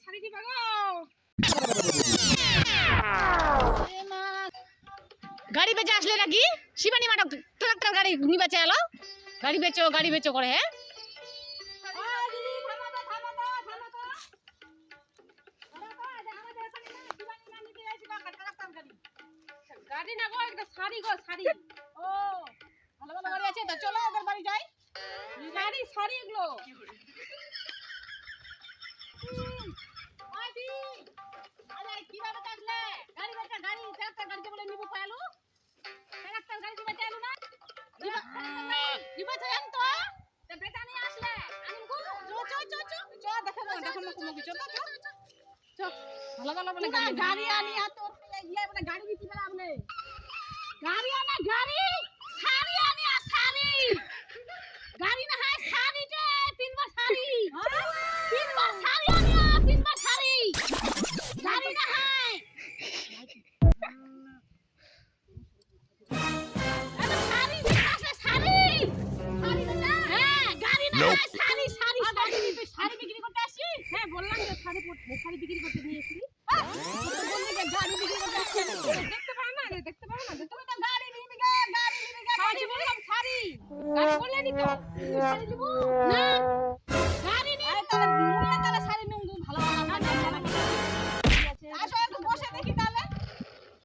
শাড়ি দিবা গো গাড়ি বেচে আসলে নাকি শিবানী ম্যাডাম ট্রাক্টর গাড়ি নিবা চাইলো গাড়ি বেচো করে হ্যাঁ গাড়ি না গো একটা শাড়ি গো শাড়ি ও ভালো ভালো গাড়ি আছে তো চলো ওদের বাড়ি যাই শাড়ি এগুলো আদি আরে কিভাবে কাটলে গাড়ি বেচা গাড়ি ট্রাক্টর গাড়ি বলে নিবো পাইলো ট্রাক্টর গাড়ি দিবা চাইলো না দিবা চাইন তো তে বেটা নিয়ে আসলে আনিম গো চ দেখো মুখি চ ভালো ভালো বলে গাড়ি আনি আর তোর ইয়ে বলে গাড়ি দিতে পারে আপনি গাড়ি আনা গাড়ি শাড়ি আনি আর শাড়ি গাড়ি না হয় শাড়িতে তিনবার শাড়ি তিনবার শাড়ি আনি আর তিনবার শাড়ি গাড়ি না হয় আরে শাড়ি দিতে শাড়ি শাড়ি না হ্যাঁ গাড়ি না হয় শাড়ি শাড়ি বিক্রি করতে আসি হ্যাঁ বললাম যে শাড়ি বিক্রি করতে নিয়ে এসেছি বললি যে গাড়ি বিক্রি করতে আসছি দেখতে পাও না তুমি তো গাড়ি নিবি শাড়ি বললাম শাড়ি গাড়ি বললেনি তো শাড়ি দিব না